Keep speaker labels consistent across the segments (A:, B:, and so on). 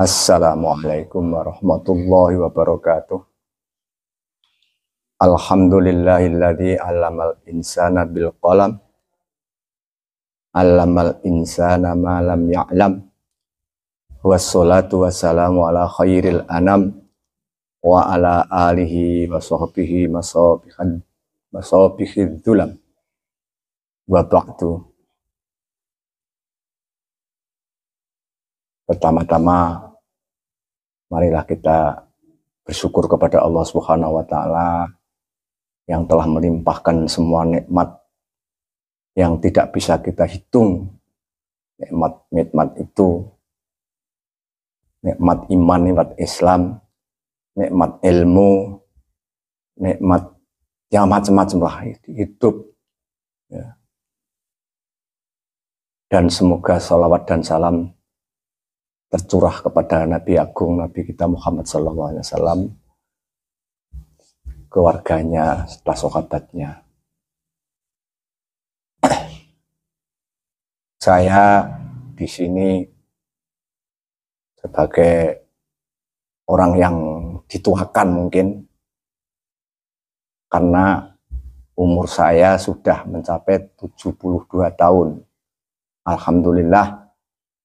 A: Assalamualaikum warahmatullahi wabarakatuh. Alhamdulillahilladzi 'allamal insana bil qalam. 'Allamal insana ma lam ya'lam. Wassalatu wassalamu ala khairil anam wa ala alihi wa sahbihi masabihid dhulam. Wa ba'du. Pertama-tama marilah kita bersyukur kepada Allah Subhanahu wa taala yang telah melimpahkan semua nikmat yang tidak bisa kita hitung. Nikmat itu nikmat iman, nikmat Islam, nikmat ilmu, nikmat yang macam-macam lah, hidup ya. Dan semoga salawat dan salam tercurah kepada Nabi Agung, Nabi kita Muhammad SAW, keluarganya, serta sahabatnya. Saya di sini sebagai orang yang dituakan mungkin, karena umur saya sudah mencapai 72 tahun. Alhamdulillah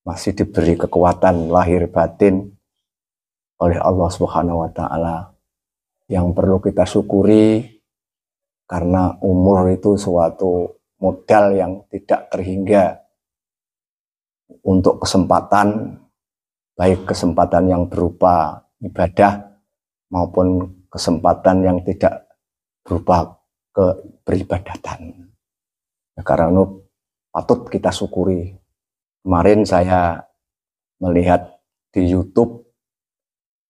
A: masih diberi kekuatan lahir batin oleh Allah Subhanahu wa taala, yang perlu kita syukuri, karena umur itu suatu modal yang tidak terhingga untuk kesempatan, baik kesempatan yang berupa ibadah maupun kesempatan yang tidak berupa beribadatan. Karena itu patut kita syukuri. Kemarin saya melihat di YouTube,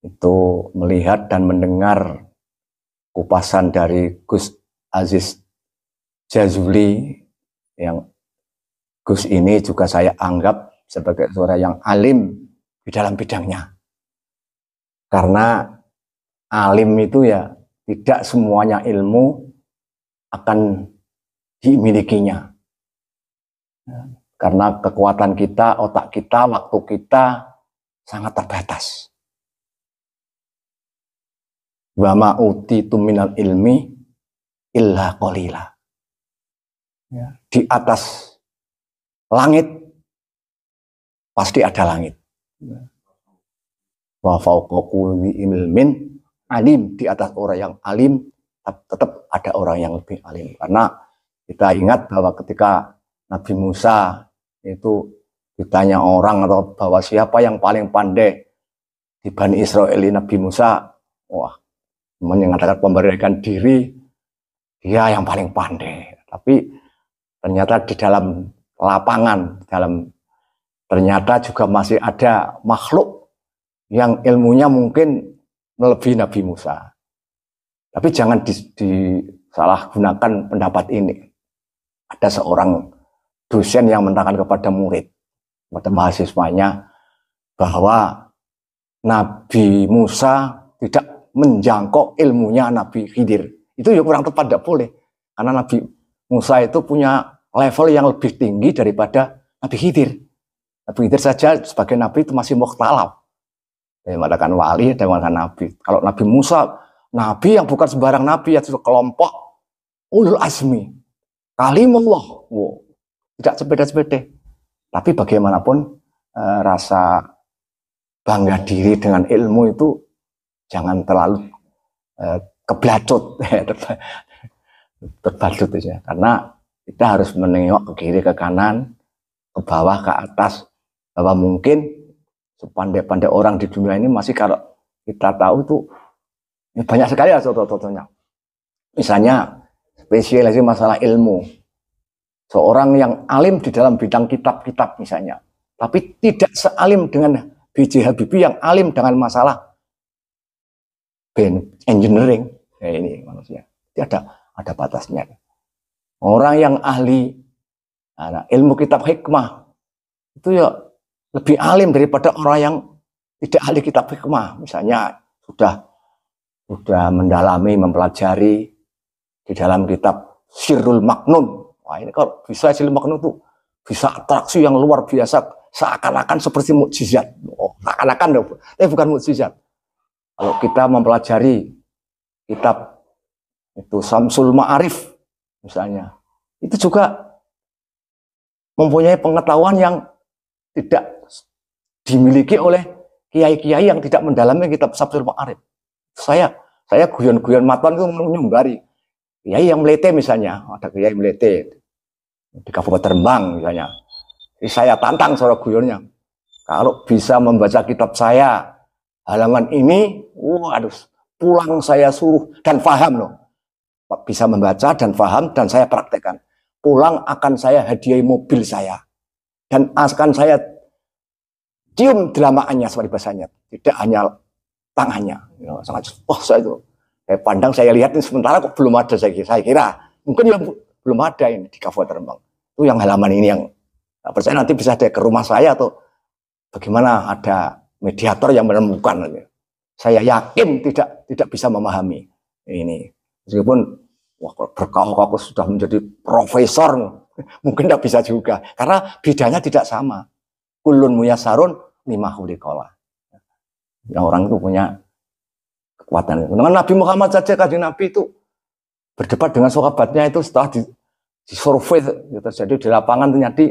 A: itu melihat dan mendengar kupasan dari Gus Aziz Jazuli, yang Gus ini juga saya anggap sebagai seorang yang alim di dalam bidangnya. Karena alim itu ya tidak semuanya ilmu akan dimilikinya. Karena kekuatan kita, otak kita, waktu kita sangat terbatas. Wa ma utitu minal ilmi illa qalila. Ya, di atas langit pasti ada langit. Wa fawqa kulli ilmin alim, di atas orang yang alim tetap ada orang yang lebih alim. Karena kita ingat bahwa ketika Nabi Musa itu ditanya orang atau bahwa siapa yang paling pandai di Bani Israel, Nabi Musa, wah, mengatakan pemberanian diri, dia yang paling pandai. Tapi ternyata di dalam lapangan, ternyata juga masih ada makhluk yang ilmunya mungkin melebihi Nabi Musa. Tapi jangan disalahgunakan pendapat ini. Ada seorang dosen yang menerangkan kepada murid, kepada mahasiswanya, bahwa Nabi Musa tidak menjangkau ilmunya Nabi Khidir. Itu ya kurang tepat, tidak boleh. Karena Nabi Musa itu punya level yang lebih tinggi daripada Nabi Khidir. Nabi Khidir saja sebagai Nabi itu masih mukhtalaf. Dia mengatakan wali, dia mengatakan Nabi. Kalau Nabi Musa, Nabi yang bukan sembarang Nabi, yaitu kelompok ulul azmi, kalimullah. Wow. Tidak sepede-sepede. Tapi bagaimanapun rasa bangga diri dengan ilmu itu jangan terlalu keblacut, terbacut aja. Karena kita harus menengok ke kiri, ke kanan, ke bawah, ke atas, bahwa mungkin sepandai-pandai orang di dunia ini masih, kalau kita tahu itu banyak sekali ya contoh-contohnya. Misalnya spesialisasi masalah ilmu. Seorang yang alim di dalam bidang kitab-kitab misalnya, tapi tidak sealim dengan B.J. Habibie yang alim dengan masalah engineering. Ini manusia. Ada batasnya. Orang yang ahli ilmu kitab hikmah itu ya lebih alim daripada orang yang tidak ahli kitab hikmah. Misalnya sudah mendalami, mempelajari di dalam kitab Sirrul Maknun. Wah, ini kalau bisa Sirrul Maknun itu bisa atraksi yang luar biasa seakan-akan seperti mukjizat. Oh, seakan-akan, tapi bukan mukjizat. Kalau kita mempelajari kitab itu Syamsul Ma'arif misalnya, itu juga mempunyai pengetahuan yang tidak dimiliki oleh kiai-kiai yang tidak mendalami kitab Syamsul Ma'arif. Saya guyon-guyon maton itu menyumbari kiai yang melete misalnya, ada kiai melete di Kabupaten Rembang misalnya. Jadi saya tantang suara guyonnya, kalau bisa membaca kitab saya halaman ini, waduh, pulang saya suruh dan paham loh, bisa membaca dan paham dan saya praktekkan. Pulang akan saya hadiahi mobil saya dan akan saya cium delamaannya seperti bahasanya, tidak hanya tangannya. Ya, sangat, saya itu, saya pandang, saya lihat ini sementara kok belum ada, saya kira mungkin ya belum ada ini di Kabupaten Rembang. Itu yang halaman ini yang percaya nanti bisa ada ke rumah saya atau bagaimana ada mediator yang menemukan. Saya yakin tidak bisa memahami ini. Meskipun berkah-kah sudah menjadi profesor, mungkin tidak bisa juga. Karena bidangnya tidak sama. Kulun muyasarun lima khuliqallah. Ya, orang itu punya kekuatan. Dengan Nabi Muhammad saja, Kanjeng Nabi itu berdebat dengan sahabatnya itu setelah disurvei terjadi di lapangan, ternyata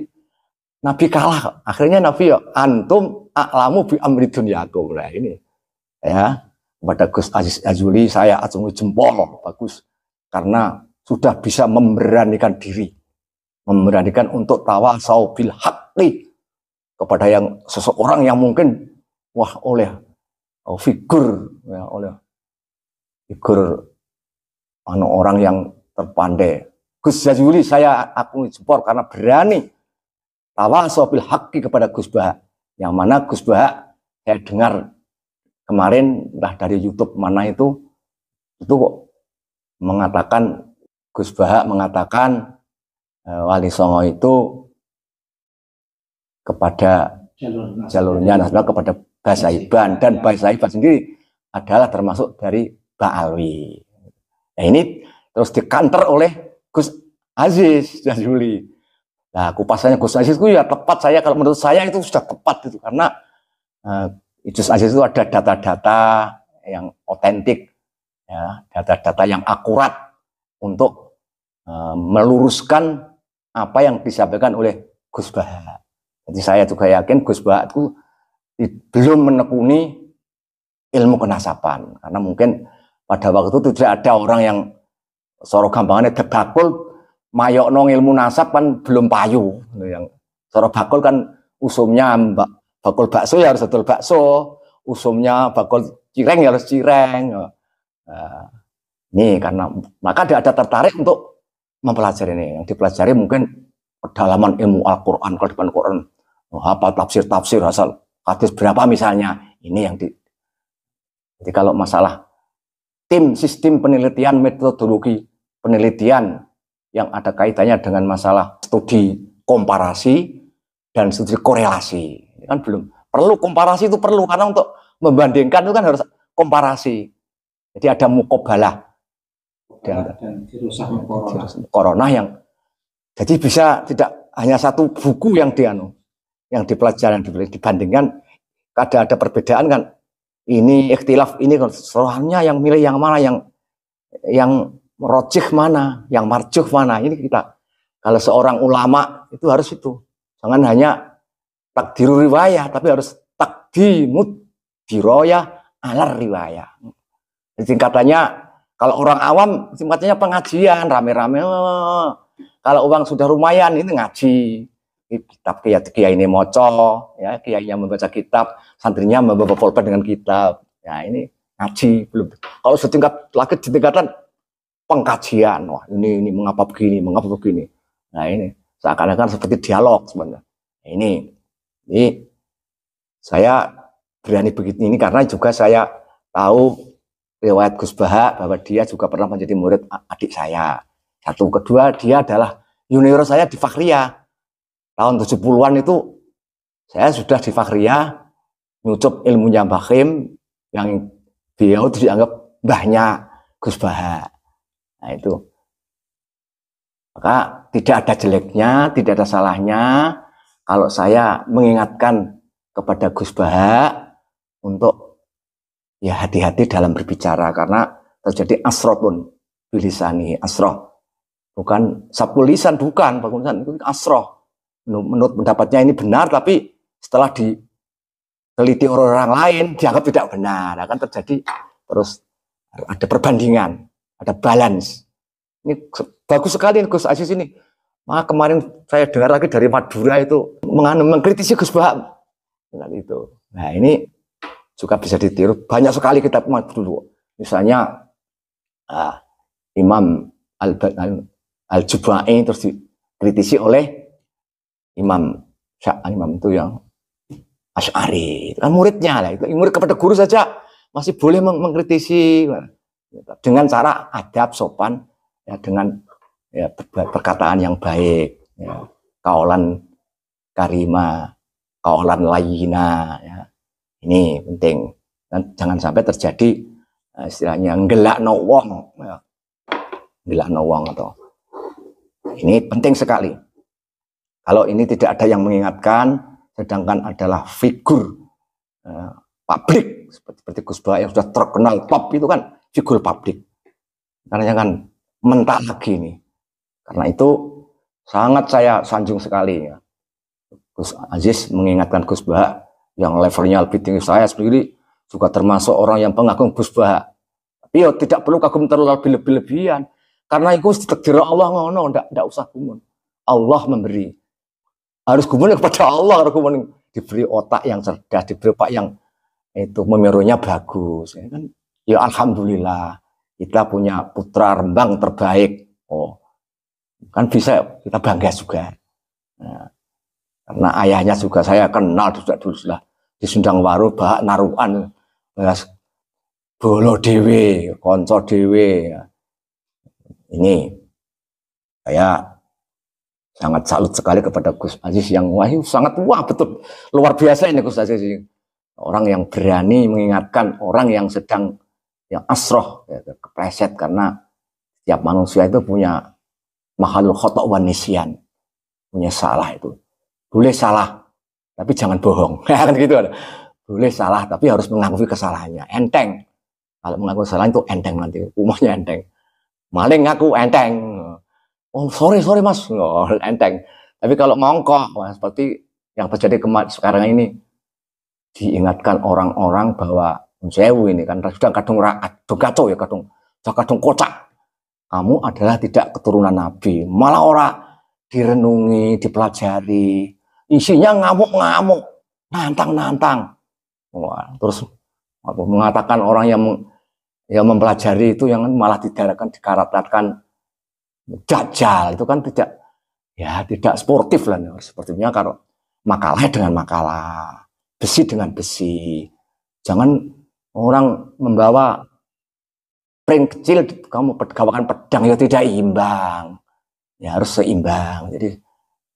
A: Nabi kalah. Akhirnya Nabi ya, antum a'lamu bi amri dunyakum. Nah ini ya, kepada Gus Aziz Azuli saya acungi jempol, bagus. Karena sudah bisa memberanikan diri, memberanikan untuk tawasau bil haqqi kepada yang seseorang yang mungkin oleh figur ya, oleh figur orang yang terpandai. Gus Azuli saya acungi jempol karena berani tawasau bil haqqi kepada Gus Bahak. Yang mana Gus Bahak saya dengar kemarin entah dari YouTube mana itu kok mengatakan, Gus Bahak mengatakan Wali Songo itu kepada jalurnya nasional kepada Basaiban, dan Basaiban sendiri adalah termasuk dari Ba'alwi. Nah ini terus dikanter oleh Gus Aziz Jazuli. Nah kupasannya Gus Aziz itu ya tepat, saya kalau menurut saya itu sudah tepat itu, karena Gus Aziz itu ada data-data yang otentik, ya, data-data yang akurat untuk meluruskan apa yang disampaikan oleh Gus Bahak. Jadi saya juga yakin Gus Bahak itu belum menekuni ilmu kenasapan, karena mungkin pada waktu itu tidak ada orang yang soro gampangannya debakul mayokno ilmu nasab kan belum payu. Yang soro bakul kan usumnya bakul bakso ya harus betul bakso, usumnya bakul cireng ya harus cireng. Nah, ini karena maka dia ada tertarik untuk mempelajari ini. Yang dipelajari mungkin kedalaman ilmu Al-Quran, kedalaman Quran, apa tafsir asal hadis berapa misalnya. Ini yang jadi kalau masalah sistem penelitian, metodologi penelitian yang ada kaitannya dengan masalah studi komparasi dan studi korelasi, ini kan belum perlu. Komparasi itu perlu karena untuk membandingkan itu kan harus komparasi. Jadi ada mukobalah dan corona yang jadi bisa tidak hanya satu buku yang dipelajari dibandingkan, ada perbedaan kan. Ini ikhtilaf ini soalnya yang milih yang mana, yang rojih mana, yang marjuh mana. Ini kita kalau seorang ulama itu harus itu, jangan hanya takdirul riwayah, tapi harus takdimud diroyah alar riwayah. Tingkatannya kalau orang awam tingkatannya pengajian rame-rame. Kalau orang sudah lumayan ini ngaji, kitab kiai ini moco, ya kiai yang membaca kitab, santrinya membawa pulpen dengan kitab. Ya ini ngaji belum. Kalau setingkat lagi di tingkatan pengkajian, wah ini mengapa begini. Nah ini seakan-akan seperti dialog sebenarnya. Ini saya berani begitu ini karena juga saya tahu riwayat Gus Bahak bahwa dia juga pernah menjadi murid adik saya. Satu, kedua dia adalah junior saya di Fakhriyah. Tahun 70-an itu saya sudah di Fakhriyah nyucup ilmunya Mbah Khim yang beliau itu dianggap mbahnya Gus Bahak. Nah itu. Maka tidak ada jeleknya, tidak ada salahnya kalau saya mengingatkan kepada Gus Baha untuk ya hati-hati dalam berbicara, karena terjadi asrotun bilisani, asroh. Bukan sabul lisan, bukan, itu asroh. Menurut pendapatnya ini benar, tapi setelah diteliti orang lain dianggap tidak benar. Akan terjadi terus ada perbandingan, ada balance. Ini bagus sekali Gus Aziz ini. Kemarin saya dengar lagi dari Madura itu mengkritisi Gus Baha. Nah ini juga bisa ditiru. Banyak sekali kitab dulu. Misalnya Imam Al-Jubai terus dikritisi oleh Imam itu yang Asy'ari. Itu kan muridnya lah. Itu murid kepada guru saja masih boleh mengkritisi dengan cara adab, sopan, ya, dengan ya, perkataan yang baik, ya, kaulan karima, kaulan layina, ya. Ini penting. Dan jangan sampai terjadi istilahnya nggelakno wong, ya. Nggelakno wong atau ini penting sekali. Kalau ini tidak ada yang mengingatkan, sedangkan adalah figur publik seperti Gus Baha yang sudah terkenal top, itu kan figur publik. Karena jangan mentah lagi nih. Karena itu sangat saya sanjung sekali ya. Gus Aziz mengingatkan Gus Baha yang levelnya lebih tinggi. Saya sendiri juga termasuk orang yang pengagum Gus Baha. Tapi ya tidak perlu kagum terlalu lebih-lebihan. Karena itu takdir Allah ngono, enggak usah gumun. Allah memberi. Harus gumun kepada Allah, harus gumun, diberi otak yang cerdas, diberi otak yang itu memirunya bagus. Ya kan? Ya alhamdulillah kita punya putra Rembang terbaik. Oh, kan bisa kita bangga juga. Nah, karena ayahnya juga saya kenal dulu sudah di Sundang Waru, Baha Narukan, bolo dewe, konco dewe. Ini saya sangat salut sekali kepada Gus Aziz yang sangat betul luar biasa ini Gus Aziz. Orang yang berani mengingatkan orang yang sedang yang asroh, ya, kepleset, karena setiap manusia itu punya mahalul khotok wan nisyan, punya salah itu. Boleh salah, tapi jangan bohong. Kan gitu. Boleh salah, tapi harus mengakui kesalahannya. Enteng. Kalau mengaku kesalahan itu enteng nanti, umumnya enteng. Maling ngaku enteng. Oh sorry mas, oh, enteng. Tapi kalau ngongkok, seperti yang terjadi sekarang ini, diingatkan orang-orang bahwa sewu ini kan sudah kadung kacau ya, kadung kocak. Kamu adalah tidak keturunan Nabi, malah orang direnungi, dipelajari, isinya ngamuk-ngamuk, nantang-nantang. Terus mengatakan orang yang mempelajari itu yang malah dikaratkan dajjal, itu kan tidak sportif lah. Sepertinya kalau makalah dengan makalah, besi dengan besi. Jangan orang membawa pring kecil, kamu gawakan pedang, ya tidak imbang. Ya harus seimbang. Jadi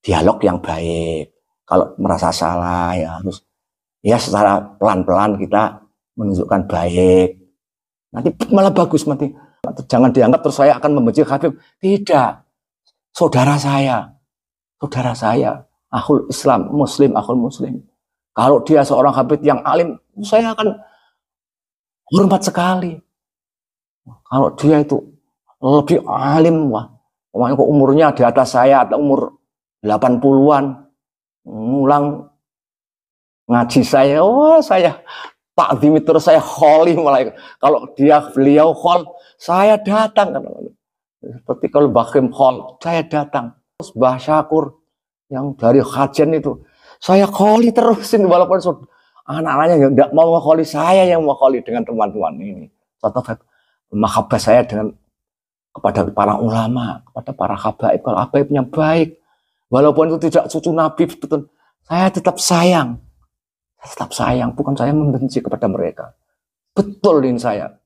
A: dialog yang baik. Kalau merasa salah ya harus ya secara pelan-pelan kita menunjukkan baik. Nanti malah bagus nanti. Jangan dianggap terus saya akan membenci Habib. Tidak. Saudara saya. Akhul Islam, Muslim, akhul Muslim. Kalau dia seorang Habib yang alim, saya akan hormat sekali. Kalau dia itu lebih alim, wah, umurnya di atas saya, atau umur 80-an, ngulang ngaji saya, wah saya takzim terus, saya kholi malah. Kalau beliau khol, saya datang. Seperti kalau Bakhim khol, saya datang. Terus Mbah Syakur yang dari Kajen itu, saya kholi terusin, walaupun anak-anaknya nggak mau kholi, saya yang mau kholi dengan teman-teman ini. Contoh mahabbah saya kepada para ulama, kepada para habaib. Kalau habaibnya baik, walaupun itu tidak cucu Nabi, betul, saya tetap sayang. Bukan saya membenci kepada mereka. Betul ini saya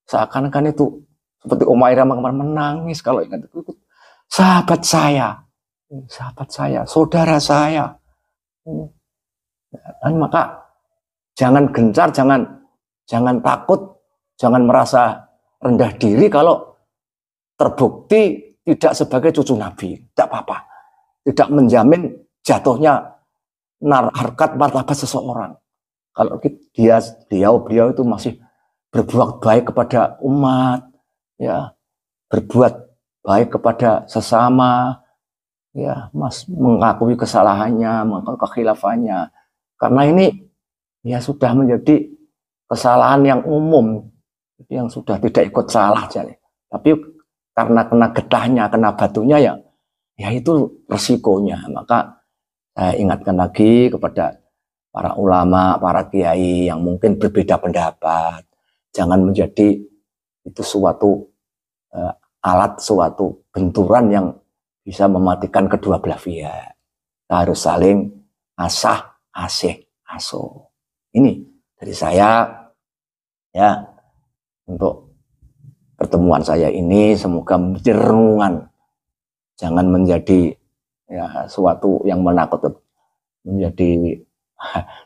A: seakan-akan itu seperti Umairah kemarin menangis kalau ingat itu. Sahabat saya, saudara saya. Dan maka jangan gencar, jangan takut, jangan merasa rendah diri kalau terbukti tidak sebagai cucu Nabi. Tidak apa-apa. Tidak menjamin jatuhnya harkat martabat seseorang. Kalau beliau itu masih berbuat baik kepada umat, ya, berbuat baik kepada sesama, ya, mengakui kesalahannya, mengakui kekhilafannya. Karena ini ya sudah menjadi kesalahan yang umum, yang sudah tidak ikut salah, jadi. Tapi karena kena getahnya, kena batunya, ya itu resikonya. Maka saya ingatkan lagi kepada para ulama, para kiai yang mungkin berbeda pendapat. Jangan menjadi itu suatu alat, suatu benturan yang bisa mematikan kedua belah pihak. Kita harus saling asah, asih, asuh. Ini dari saya, ya, untuk pertemuan saya ini semoga menjadi renungan. Jangan menjadi ya sesuatu yang menakutkan, menjadi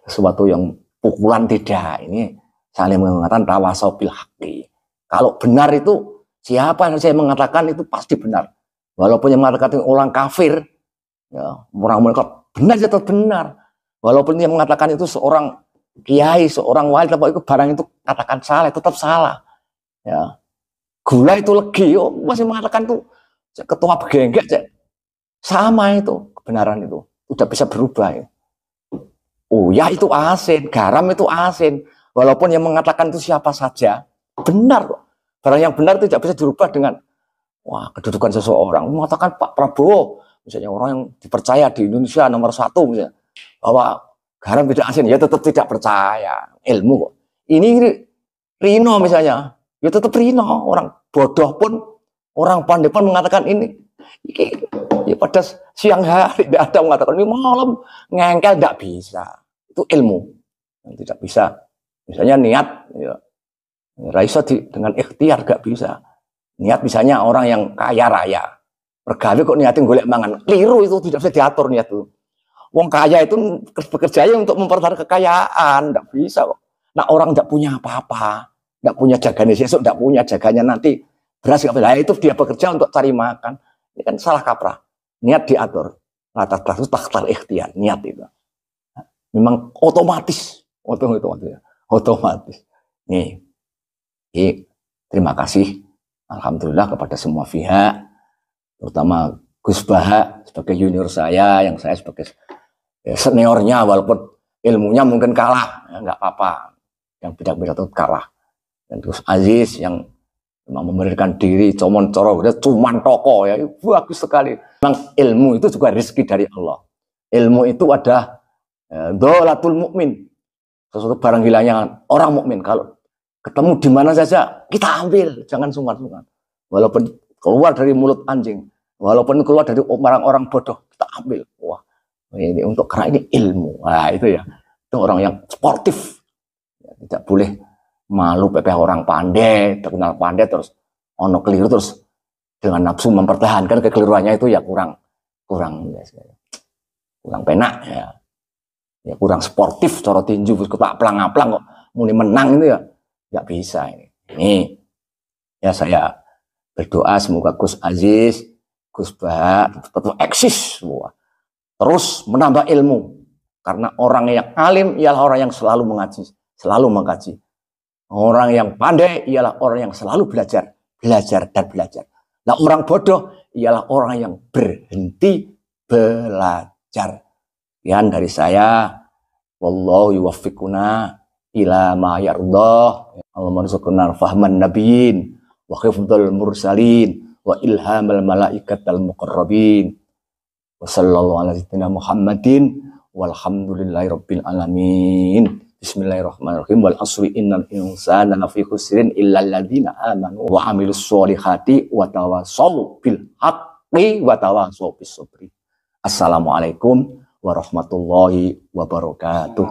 A: sesuatu yang pukulan, tidak. Ini saling mengatakan tawasau bil haqqi. Kalau benar itu, siapa yang saya mengatakan itu pasti benar. Walaupun yang mengatakan orang kafir, ya, orang mereka benar tetap benar. Walaupun yang mengatakan itu seorang kiai, seorang wali, tapi itu barang itu katakan salah, tetap salah. Ya. Gula itu legi, masih mengatakan itu ketua begenggek, sama itu kebenaran itu udah bisa berubah. Ya. Oh ya, itu asin, garam itu asin. Walaupun yang mengatakan itu siapa saja, benar kok. Barang yang benar itu tidak bisa dirubah dengan wah kedudukan seseorang. Mengatakan Pak Prabowo, misalnya orang yang dipercaya di Indonesia nomor 1, misalnya, bahwa garam tidak asin, ya tetap tidak percaya. Ilmu kok. Ini Rino misalnya, ya tetap Rino. Orang bodoh pun, orang pandai pun mengatakan ini ya pada siang hari tidak ada mengatakan ini malam ngengkel, tidak bisa. Itu ilmu yang tidak bisa. Misalnya niat, ya, Raisa dengan ikhtiar gak bisa. Niat misalnya orang yang kaya raya, pergawe kok niatin golek mangan, keliru, itu tidak bisa diatur niat itu. Wong kaya itu bekerja untuk mempertahankan kekayaan, tidak bisa kok. Nah orang tidak punya apa-apa, tidak punya jaganya besok, tidak punya jaganya nanti beras gak bisa. Itu dia bekerja untuk cari makan. Ini kan salah kaprah. Niat diatur. Latar belakang takhtar ikhtiar, niat itu. Memang otomatis. Nih, terima kasih. Alhamdulillah kepada semua pihak, terutama Gus Baha sebagai junior saya, yang saya sebagai seniornya, walaupun ilmunya mungkin kalah, ya nggak apa-apa. Yang beda-beda itu kalah. Dan Gus Aziz yang memang memberikan diri, cuman toko, ya bagus sekali. Memang ilmu itu juga rezeki dari Allah. Ilmu itu ada dolatul mukmin, sesuatu barang hilangnya orang mukmin. Kalau ketemu di mana saja kita ambil, jangan sungkan-sungkan. Walaupun keluar dari mulut anjing, walaupun keluar dari orang-orang bodoh, kita ambil. Wah, ini untuk karena ini ilmu. Nah itu ya, itu orang yang sportif, ya, tidak boleh malu pepeh orang pandai, terkenal pandai terus ono keliru terus dengan nafsu mempertahankan kekeliruannya, itu ya kurang penak ya. Ya kurang sportif, cara tinju ketak plang-plang kok muni menang itu ya. Nggak bisa ini. Ini ya saya berdoa semoga Gus Aziz, Gus Bah tetap eksis semua. Terus menambah ilmu. Karena orang yang alim ialah orang yang selalu mengaji, selalu mengkaji. Orang yang pandai ialah orang yang selalu belajar dan belajar. Nah, orang bodoh ialah orang yang berhenti belajar. Sekian dari saya. Wallahu yuwaffiquna ila ma yardah. Allahumma rizqna fahman nabiyyin wa hifdzal mursalin wa ilhamal malaikatal muqarrabin. Wa sallallahu ala sayyidina Muhammadin walhamdulillahi rabbil alamin. Bismillahirrahmanirrahim. Wal asri innal insana lafi khusrin illa alladziina amanu wa amilus solihati wa tawassaw bil haqqi wa tawassaw bis sabri. Assalamualaikum warahmatullahi wabarakatuh.